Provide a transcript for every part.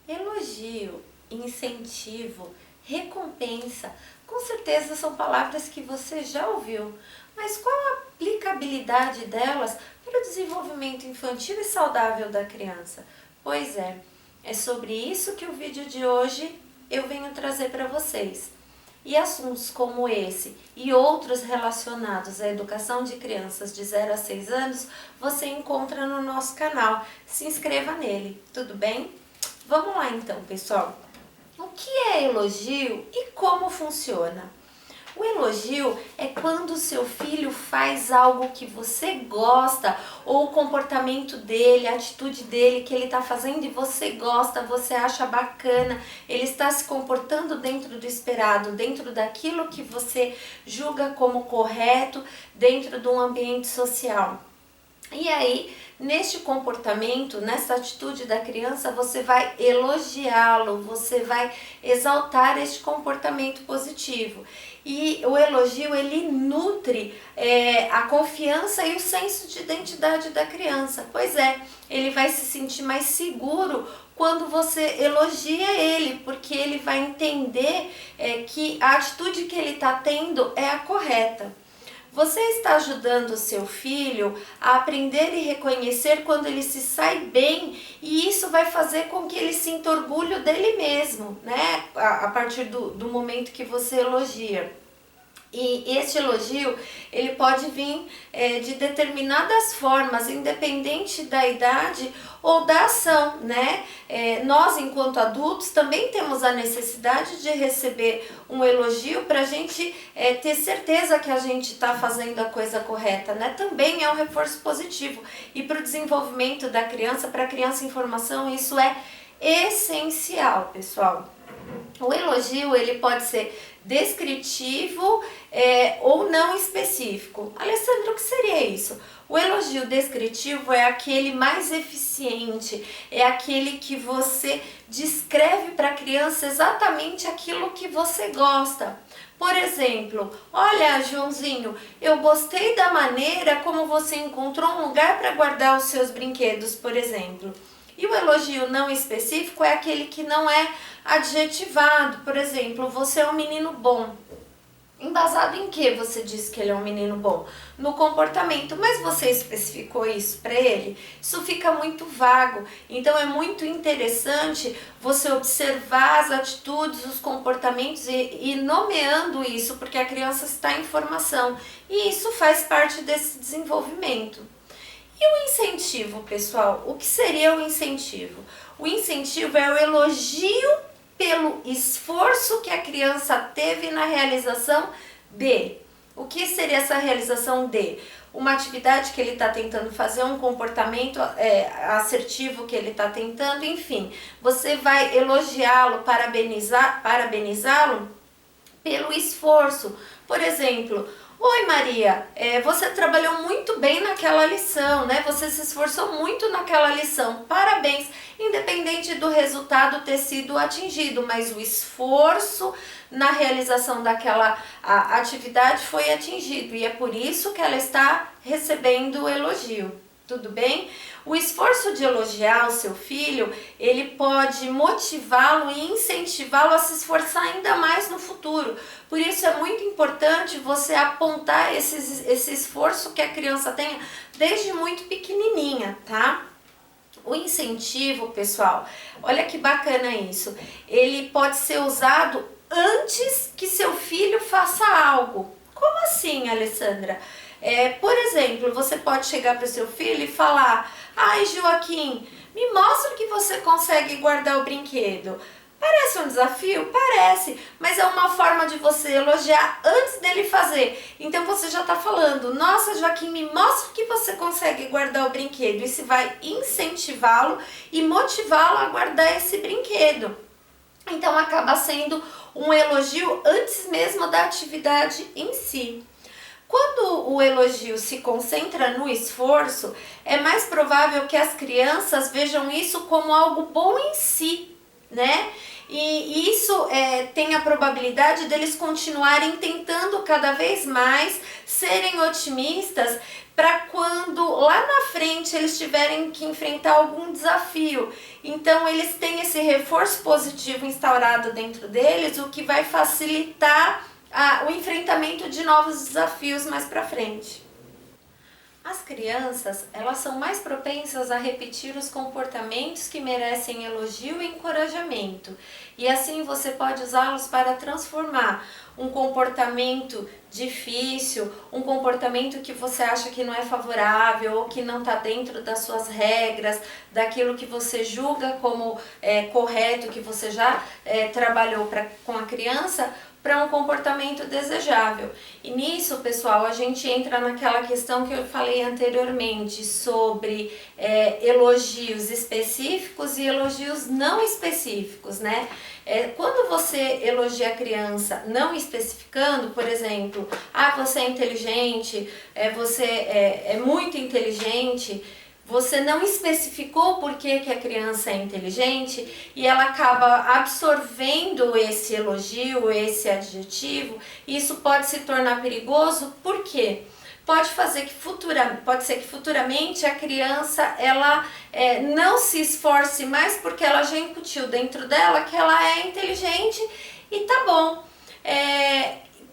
Elogio, incentivo, recompensa, com certeza são palavras que você já ouviu, mas qual a aplicabilidade delas para o desenvolvimento infantil e saudável da criança? Pois é sobre isso que o vídeo de hoje eu venho trazer para vocês. E assuntos como esse e outros relacionados à educação de crianças de 0 a 6 anos você encontra no nosso canal. Se inscreva nele, tudo bem? Vamos lá então, pessoal. O que é elogio e como funciona? O elogio é quando o seu filho faz algo que você gosta, ou o comportamento dele, a atitude dele que ele está fazendo e você gosta, você acha bacana, ele está se comportando dentro do esperado, dentro daquilo que você julga como correto, dentro de um ambiente social. E aí, neste comportamento, nessa atitude da criança, você vai elogiá-lo, você vai exaltar este comportamento positivo. E o elogio, ele nutre a confiança e o senso de identidade da criança. Pois é, ele vai se sentir mais seguro quando você elogia ele, porque ele vai entender que a atitude que ele está tendo é a correta. Você está ajudando o seu filho a aprender e reconhecer quando ele se sai bem, e isso vai fazer com que ele sinta orgulho dele mesmo, né? A partir do momento que você elogia. E este elogio, ele pode vir de determinadas formas, independente da idade ou da ação, né? Nós, enquanto adultos, também temos a necessidade de receber um elogio para a gente ter certeza que a gente está fazendo a coisa correta, né? Também é um reforço positivo. E para o desenvolvimento da criança, para a criança em formação, isso é essencial, pessoal. O elogio, ele pode ser descritivo ou não específico. Alessandra, o que seria isso? O elogio descritivo é aquele mais eficiente, é aquele que você descreve para a criança exatamente aquilo que você gosta. Por exemplo, olha, Joãozinho, eu gostei da maneira como você encontrou um lugar para guardar os seus brinquedos, por exemplo. E o elogio não específico é aquele que não é adjetivado. Por exemplo, você é um menino bom. Embasado em que você disse que ele é um menino bom? No comportamento, mas você especificou isso para ele? Isso fica muito vago. Então é muito interessante você observar as atitudes, os comportamentos e nomeando isso, porque a criança está em formação e isso faz parte desse desenvolvimento. E o incentivo, pessoal? O que seria o incentivo? O incentivo é o elogio pelo esforço que a criança teve na realização de. O que seria essa realização de? Uma atividade que ele está tentando fazer, um comportamento assertivo que ele está tentando, enfim. Você vai elogiá-lo, parabenizá-lo pelo esforço. Por exemplo, oi Maria, você trabalhou muito bem naquela lição, né? Você se esforçou muito naquela lição, parabéns, independente do resultado ter sido atingido, mas o esforço na realização daquela atividade foi atingido e é por isso que ela está recebendo o elogio. Tudo bem? O esforço de elogiar o seu filho, ele pode motivá-lo e incentivá-lo a se esforçar ainda mais no futuro. Por isso é muito importante você apontar esse esforço que a criança tenha desde muito pequenininha, tá? O incentivo, pessoal, olha que bacana isso. Ele pode ser usado antes que seu filho faça algo. Como assim, Alessandra? Por exemplo, você pode chegar para o seu filho e falar: ai, Joaquim, me mostra que você consegue guardar o brinquedo. Parece um desafio? Parece, mas é uma forma de você elogiar antes dele fazer. Então você já está falando: nossa, Joaquim, me mostra que você consegue guardar o brinquedo. Isso vai incentivá-lo e motivá-lo a guardar esse brinquedo. Então acaba sendo um elogio antes mesmo da atividade em si. Quando o elogio se concentra no esforço, é mais provável que as crianças vejam isso como algo bom em si, né? E isso tem a probabilidade deles continuarem tentando cada vez mais serem otimistas para quando lá na frente eles tiverem que enfrentar algum desafio. Então eles têm esse reforço positivo instaurado dentro deles, o que vai facilitar o enfrentamento de novos desafios mais para frente. As crianças, elas são mais propensas a repetir os comportamentos que merecem elogio e encorajamento. E assim você pode usá-los para transformar um comportamento difícil, um comportamento que você acha que não é favorável ou que não está dentro das suas regras, daquilo que você julga como correto, que você já trabalhou com a criança, para um comportamento desejável. E nisso, pessoal, a gente entra naquela questão que eu falei anteriormente sobre elogios específicos e elogios não específicos, né? Quando você elogia a criança não especificando, por exemplo, você é inteligente, você é muito inteligente, você não especificou por que a criança é inteligente e ela acaba absorvendo esse elogio, esse adjetivo, e isso pode se tornar perigoso. Por quê? Pode ser que futuramente a criança ela não se esforce mais porque ela já incutiu dentro dela que ela é inteligente e tá bom.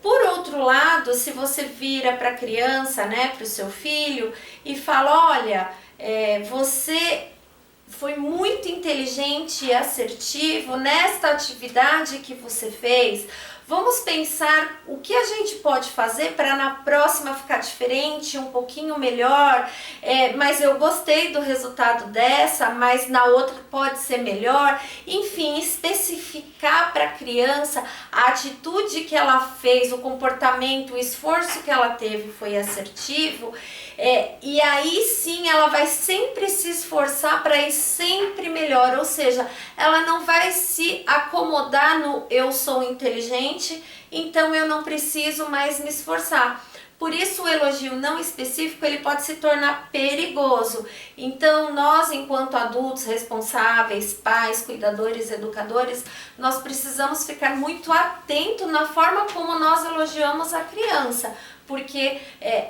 Por outro lado, se você vira para a criança, né, para o seu filho e fala, olha, você foi muito inteligente e assertivo nesta atividade que você fez. Vamos pensar o que a gente pode fazer para na próxima ficar diferente, um pouquinho melhor, mas eu gostei do resultado dessa, mas na outra pode ser melhor. Enfim, especificar para a criança a atitude que ela fez, o comportamento, o esforço que ela teve foi assertivo, e aí sim ela vai sempre se esforçar para ir sempre melhor, ou seja, ela não vai se acomodar no eu sou inteligente, então eu não preciso mais me esforçar. Por isso o elogio não específico ele pode se tornar perigoso. Então nós, enquanto adultos responsáveis, pais, cuidadores, educadores, nós precisamos ficar muito atentos na forma como nós elogiamos a criança, porque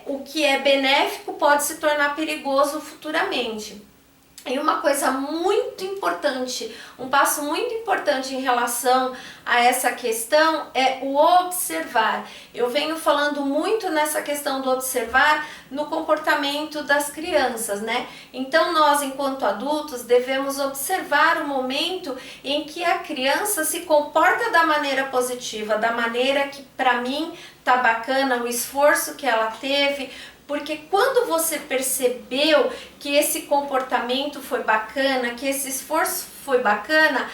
o que é benéfico pode se tornar perigoso futuramente. E uma coisa muito importante, um passo muito importante em relação a essa questão é o observar. Eu venho falando muito nessa questão do observar no comportamento das crianças, né? Então nós, enquanto adultos, devemos observar o momento em que a criança se comporta da maneira positiva, da maneira que para mim tá bacana, o esforço que ela teve. Porque quando você percebeu que esse comportamento foi bacana, que esse esforço foi bacana,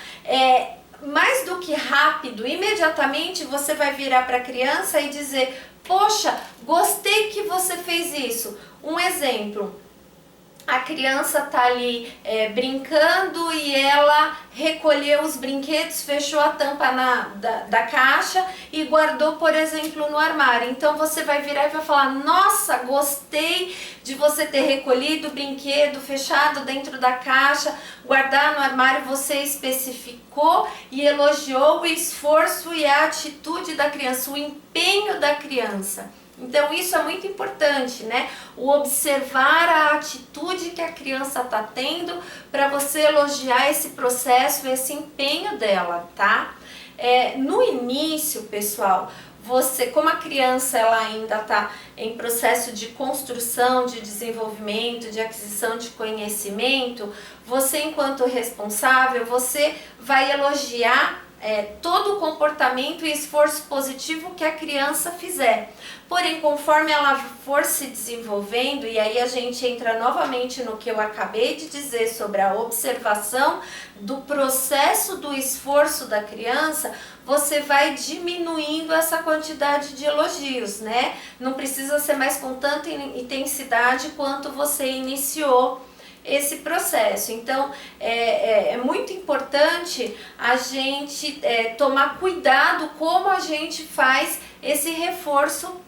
mais do que rápido, imediatamente você vai virar para a criança e dizer, poxa, gostei que você fez isso. Um exemplo. A criança tá ali brincando e ela recolheu os brinquedos, fechou a tampa da caixa e guardou, por exemplo, no armário. Então você vai virar e vai falar, nossa, gostei de você ter recolhido o brinquedo, fechado dentro da caixa, guardar no armário. Você especificou e elogiou o esforço e a atitude da criança, o empenho da criança. Então isso é muito importante, né? O observar a atitude que a criança está tendo para você elogiar esse processo, esse empenho dela, tá? No início, pessoal, como a criança ela ainda está em processo de construção, de desenvolvimento, de aquisição de conhecimento, você enquanto responsável, você vai elogiar todo o comportamento e esforço positivo que a criança fizer. Porém, conforme ela for se desenvolvendo, e aí a gente entra novamente no que eu acabei de dizer sobre a observação do processo do esforço da criança, você vai diminuindo essa quantidade de elogios, né? Não precisa ser mais com tanta intensidade quanto você iniciou esse processo. Então é muito importante a gente tomar cuidado como a gente faz esse reforço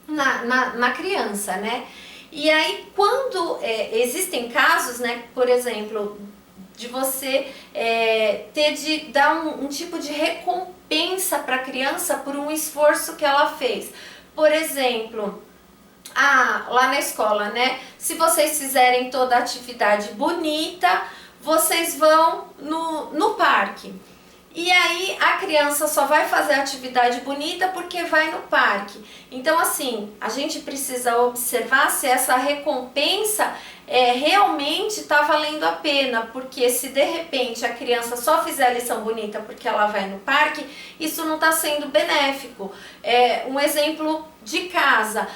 na criança, né? E aí quando existem casos, né, por exemplo, de você ter de dar um tipo de recompensa para a criança por um esforço que ela fez. Por exemplo, lá na escola, né? Se vocês fizerem toda a atividade bonita, vocês vão no parque. E aí a criança só vai fazer a atividade bonita porque vai no parque. Então assim, a gente precisa observar se essa recompensa realmente está valendo a pena, porque se de repente a criança só fizer a lição bonita porque ela vai no parque, isso não está sendo benéfico. Um exemplo de casa,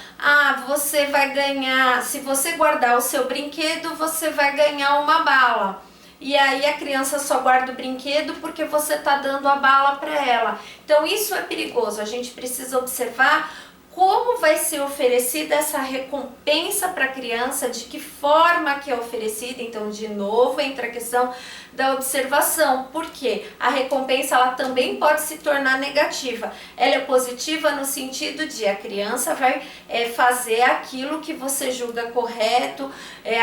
você vai ganhar, se você guardar o seu brinquedo, você vai ganhar uma bala. E aí a criança só guarda o brinquedo porque você está dando a bala para ela. Então isso é perigoso, a gente precisa observar como vai ser oferecida essa recompensa para a criança, de que forma que é oferecida. Então, de novo, entra a questão da observação, porque a recompensa ela também pode se tornar negativa. Ela é positiva no sentido de a criança vai fazer aquilo que você julga correto,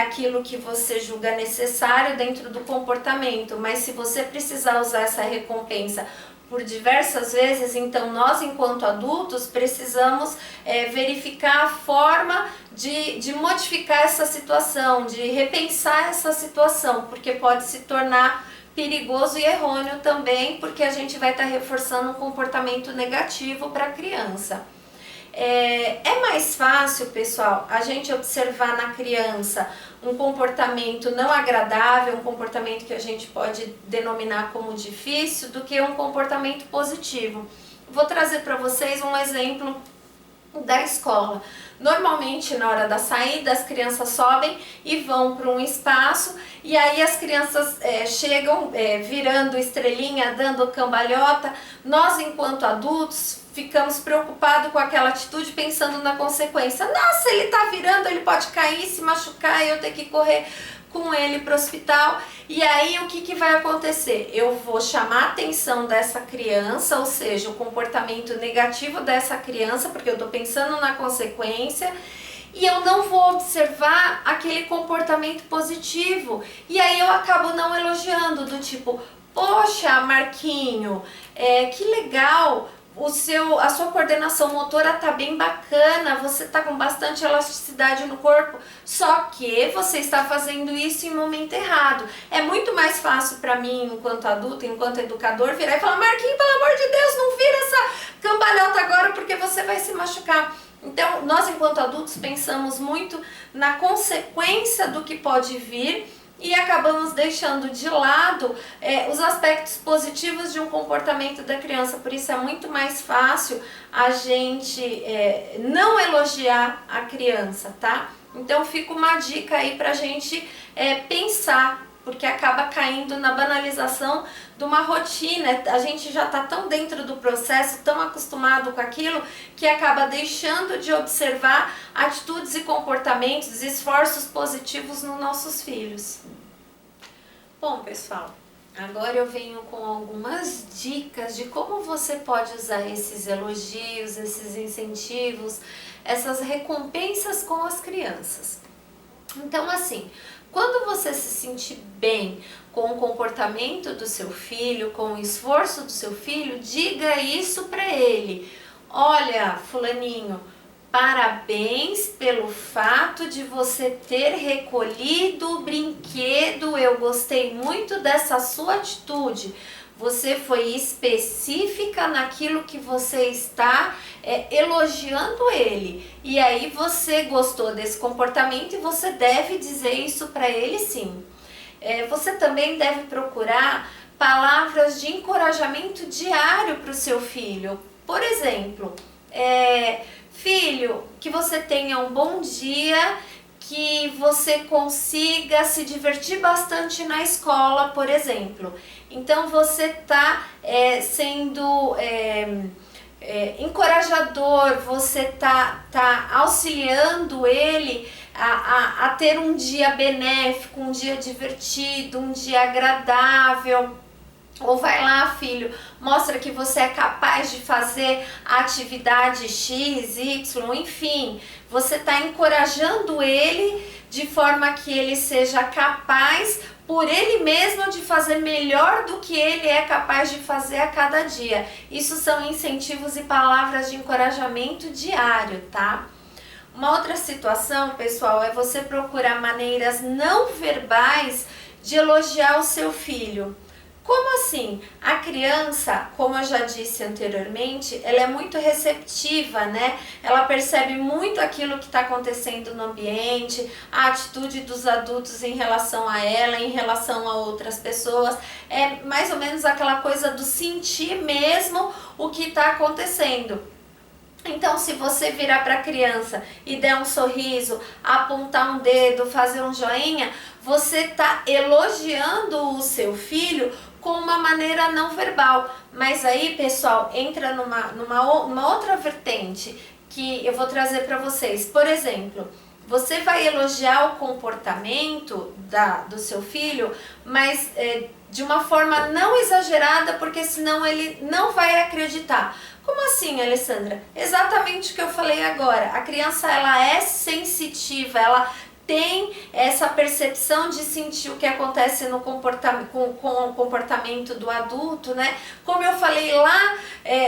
aquilo que você julga necessário dentro do comportamento, mas se você precisar usar essa recompensa por diversas vezes, então nós enquanto adultos precisamos verificar a forma de modificar essa situação, de repensar essa situação, porque pode se tornar perigoso e errôneo também, porque a gente vai estar reforçando um comportamento negativo para a criança. É mais fácil, pessoal, a gente observar na criança um comportamento não agradável, um comportamento que a gente pode denominar como difícil, do que um comportamento positivo. Vou trazer para vocês um exemplo da escola. Normalmente na hora da saída as crianças sobem e vão para um espaço, e aí as crianças chegam virando estrelinha, dando cambalhota. Nós enquanto adultos ficamos preocupados com aquela atitude, pensando na consequência. Nossa, ele tá virando, ele pode cair, se machucar e eu ter que correr com ele para o hospital. E aí o que vai acontecer? Eu vou chamar a atenção dessa criança, ou seja, o comportamento negativo dessa criança, porque eu estou pensando na consequência, e eu não vou observar aquele comportamento positivo. E aí eu acabo não elogiando, do tipo, poxa, Marquinho, que legal, a sua coordenação motora tá bem bacana, você tá com bastante elasticidade no corpo, só que você está fazendo isso em momento errado. É muito mais fácil para mim, enquanto adulto, enquanto educador, virar e falar: Marquinhos, pelo amor de Deus, não vira essa cambalhota agora porque você vai se machucar. Então, nós enquanto adultos pensamos muito na consequência do que pode vir e acabamos deixando de lado os aspectos positivos de um comportamento da criança. Por isso é muito mais fácil a gente não elogiar a criança, tá? Então fica uma dica aí pra gente pensar, porque acaba caindo na banalização de uma rotina. A gente já está tão dentro do processo, tão acostumado com aquilo, que acaba deixando de observar atitudes e comportamentos, esforços positivos nos nossos filhos. Bom, pessoal, agora eu venho com algumas dicas de como você pode usar esses elogios, esses incentivos, essas recompensas com as crianças. Então, assim, quando você se sentir bem com o comportamento do seu filho, com o esforço do seu filho, diga isso para ele. Olha, fulaninho, parabéns pelo fato de você ter recolhido o brinquedo, eu gostei muito dessa sua atitude. Você foi específica naquilo que você está elogiando ele. E aí você gostou desse comportamento e você deve dizer isso para ele, sim. Você também deve procurar palavras de encorajamento diário para o seu filho. Por exemplo, filho, que você tenha um bom dia, que você consiga se divertir bastante na escola, por exemplo. Então você está sendo encorajador, você tá auxiliando ele a ter um dia benéfico, um dia divertido, um dia agradável. Ou vai lá, filho, mostra que você é capaz de fazer a atividade X, Y, enfim. Você está encorajando ele de forma que ele seja capaz por ele mesmo de fazer melhor do que ele é capaz de fazer a cada dia. Isso são incentivos e palavras de encorajamento diário, tá? Uma outra situação, pessoal, é você procurar maneiras não verbais de elogiar o seu filho. Como assim? A criança, como eu já disse anteriormente, ela é muito receptiva, né? Ela percebe muito aquilo que está acontecendo no ambiente, a atitude dos adultos em relação a ela, em relação a outras pessoas. É mais ou menos aquela coisa do sentir mesmo o que está acontecendo. Então, se você virar para a criança e der um sorriso, apontar um dedo, fazer um joinha, você está elogiando o seu filho com uma maneira não verbal. Mas aí, pessoal, entra numa outra vertente que eu vou trazer para vocês. Por exemplo, você vai elogiar o comportamento do seu filho, mas de uma forma não exagerada, porque senão ele não vai acreditar. Como assim, Alessandra? Exatamente o que eu falei agora. A criança, ela é sensitiva, ela tem essa percepção de sentir o que acontece no comportamento, com o comportamento do adulto, né? Como eu falei lá,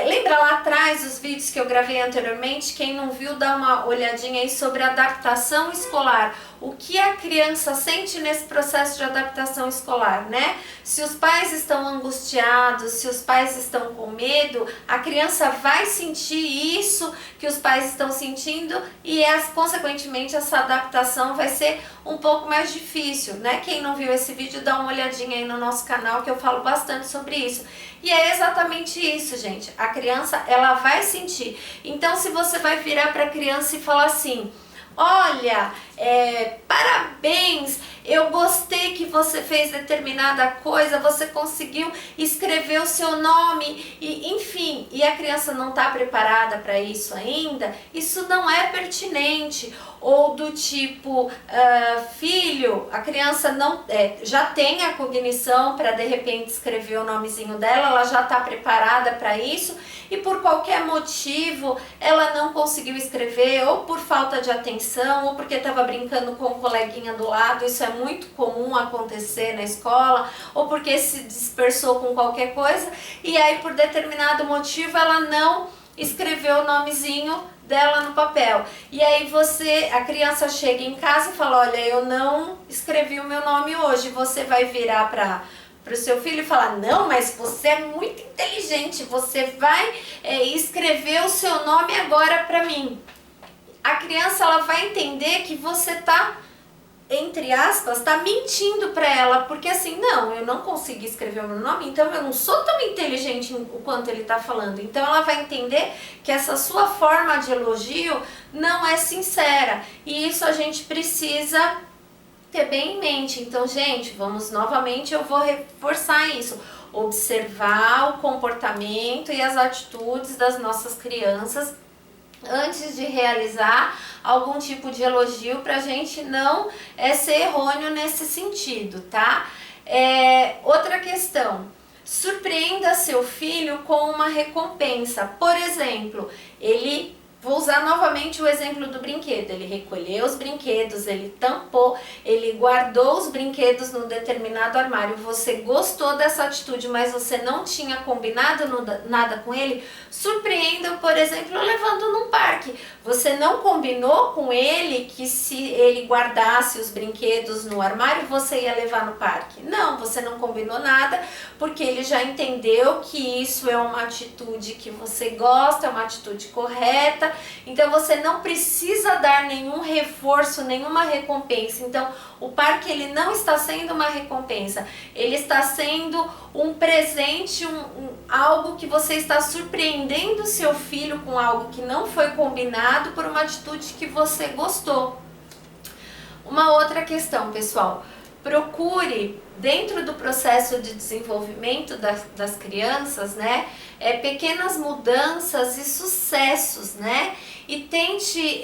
lembra lá atrás os vídeos que eu gravei anteriormente? Quem não viu, dá uma olhadinha aí sobre adaptação escolar. O que a criança sente nesse processo de adaptação escolar, né? Se os pais estão angustiados, se os pais estão com medo, a criança vai sentir isso que os pais estão sentindo e, consequentemente, essa adaptação vai ser um pouco mais difícil, né? Quem não viu esse vídeo, dá uma olhadinha aí no nosso canal que eu falo bastante sobre isso. E é exatamente isso, gente. A criança, ela vai sentir. Então, se você vai virar para a criança e falar assim: olha, parabéns, eu gostei que você fez determinada coisa, você conseguiu escrever o seu nome, e enfim, e a criança não está preparada para isso ainda, isso não é pertinente. Ou do tipo, filho, a criança não já tem a cognição para de repente escrever o nomezinho dela, ela já está preparada para isso, e por qualquer motivo ela não conseguiu escrever, ou por falta de atenção, ou porque estava brincando com o coleguinha do lado, isso é muito comum acontecer na escola, ou porque se dispersou com qualquer coisa, e aí por determinado motivo ela não escreveu o nomezinho dela no papel. E aí a criança chega em casa e fala: olha, eu não escrevi o meu nome hoje. Você vai virar para o seu filho e falar: não, mas você é muito inteligente, você vai escrever o seu nome agora para mim. A criança, ela vai entender que você tá, entre aspas, tá mentindo para ela, porque assim, não, eu não consegui escrever o meu nome, então eu não sou tão inteligente o quanto ele tá falando. Então ela vai entender que essa sua forma de elogio não é sincera, e isso a gente precisa ter bem em mente. Então, gente, vamos novamente, eu vou reforçar isso: observar o comportamento e as atitudes das nossas crianças antes de realizar algum tipo de elogio, para a gente não ser errôneo nesse sentido, tá? Outra questão: surpreenda seu filho com uma recompensa. Por exemplo, vou usar novamente o exemplo do brinquedo. Ele recolheu os brinquedos, ele tampou, ele guardou os brinquedos num determinado armário. Você gostou dessa atitude, mas você não tinha combinado nada com ele. Surpreenda, por exemplo, levando num parque. Você não combinou com ele que se ele guardasse os brinquedos no armário, você ia levar no parque. Não, você não combinou nada, porque ele já entendeu que isso é uma atitude que você gosta, é uma atitude correta. Então você não precisa dar nenhum reforço, nenhuma recompensa. Então o parque, ele não está sendo uma recompensa, ele está sendo um presente, algo que você está surpreendendo o seu filho com algo que não foi combinado por uma atitude que você gostou. Uma outra questão, pessoal: procure, dentro do processo de desenvolvimento das crianças, né, pequenas mudanças e sucessos, né? E tente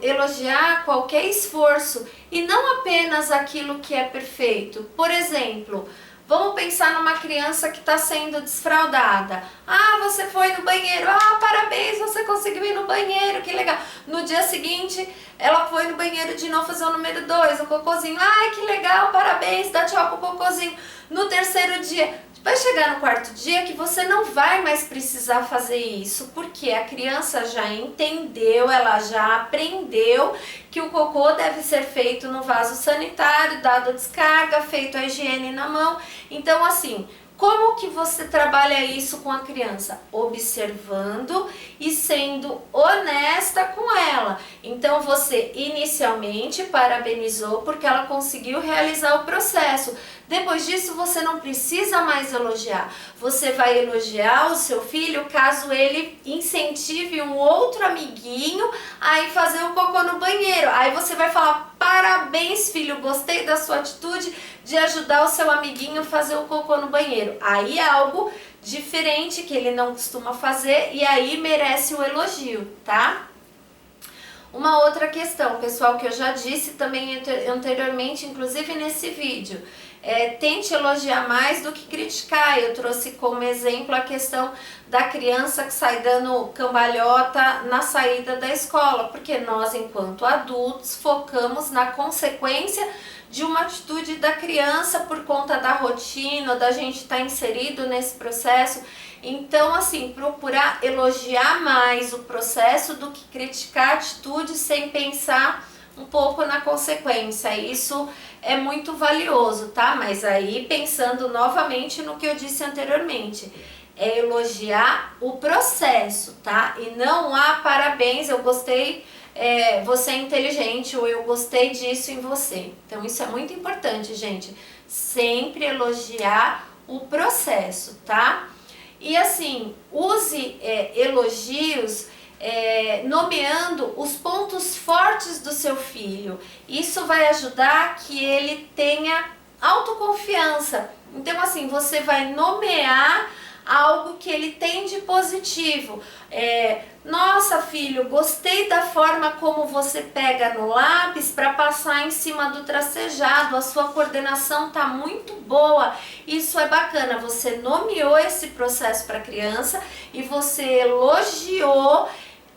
elogiar qualquer esforço e não apenas aquilo que é perfeito. Por exemplo, Vamos pensar numa criança que está sendo desfraldada. Ah, você foi no banheiro. Ah, parabéns, você conseguiu ir no banheiro, que legal. No dia seguinte, ela foi no banheiro de novo fazer o número 2, o cocôzinho. Ai, que legal, parabéns, dá tchau pro cocôzinho. No terceiro dia, vai chegar no quarto dia que você não vai mais precisar fazer isso, porque a criança já entendeu, ela já aprendeu que o cocô deve ser feito no vaso sanitário, dado a descarga, feito a higiene na mão. Então, assim, como que você trabalha isso com a criança? Observando e sendo honesta com ela. Então você inicialmente parabenizou porque ela conseguiu realizar o processo. Depois disso você não precisa mais elogiar. Você vai elogiar o seu filho caso ele incentive um outro amiguinho a ir fazer o cocô no banheiro. Aí você vai falar: parabéns, filho, gostei da sua atitude de ajudar o seu amiguinho a fazer o cocô no banheiro. Aí é algo diferente que ele não costuma fazer e aí merece o elogio, tá? Uma outra questão, pessoal, que eu já disse também anteriormente, inclusive nesse vídeo, tente elogiar mais do que criticar. Eu trouxe como exemplo a questão da criança que sai dando cambalhota na saída da escola, porque nós, enquanto adultos, focamos na consequência de uma atitude da criança por conta da rotina, da gente estar inserido nesse processo. Então, assim, procurar elogiar mais o processo do que criticar a atitude sem pensar um pouco na consequência. Isso é muito valioso, tá? Mas aí, pensando novamente no que eu disse anteriormente, é elogiar o processo, tá? E não parabéns, eu gostei, você é inteligente, ou eu gostei disso em você. Então isso é muito importante, gente. Sempre elogiar o processo, tá? E assim, use elogios nomeando os pontos fortes do seu filho. Isso vai ajudar que ele tenha autoconfiança. Então assim, você vai nomear algo que ele tem de positivo. Nossa, filho, gostei da forma como você pega no lápis para passar em cima do tracejado, a sua coordenação tá muito boa. Isso é bacana, você nomeou esse processo para a criança e você elogiou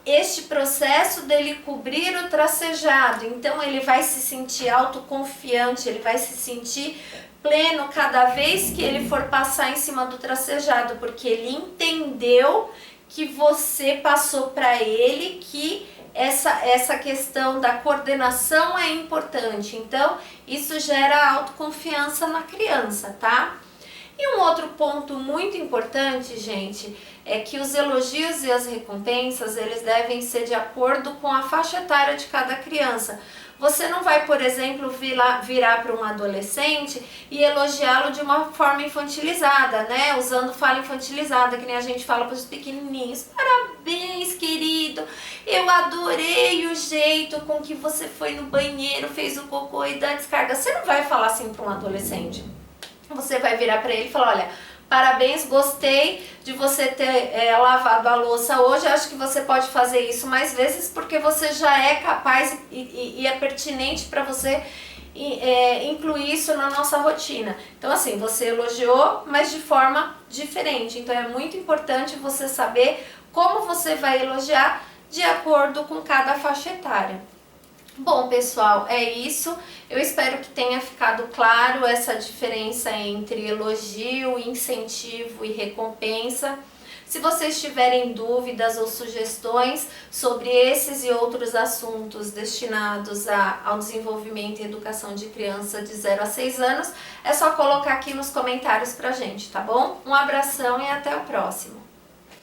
este processo dele cobrir o tracejado. Então ele vai se sentir autoconfiante, ele vai se sentir pleno cada vez que ele for passar em cima do tracejado, porque ele entendeu que você passou para ele que essa questão da coordenação é importante. Então isso gera autoconfiança na criança, tá? E um outro ponto muito importante, gente, é que os elogios e as recompensas, eles devem ser de acordo com a faixa etária de cada criança. Você não vai, por exemplo, virar para um adolescente e elogiá-lo de uma forma infantilizada, né? Usando fala infantilizada, que nem a gente fala para os pequenininhos. Parabéns, querido! Eu adorei o jeito com que você foi no banheiro, fez o cocô e dá descarga. Você não vai falar assim para um adolescente. Você vai virar para ele e falar: olha, parabéns, gostei de você ter lavado a louça hoje, acho que você pode fazer isso mais vezes porque você já é capaz e é pertinente para você incluir isso na nossa rotina. Então assim, você elogiou, mas de forma diferente. Então é muito importante você saber como você vai elogiar de acordo com cada faixa etária. Bom, pessoal, é isso. Eu espero que tenha ficado claro essa diferença entre elogio, incentivo e recompensa. Se vocês tiverem dúvidas ou sugestões sobre esses e outros assuntos destinados ao desenvolvimento e educação de criança de 0 a 6 anos, é só colocar aqui nos comentários pra gente, tá bom? Um abração e até o próximo!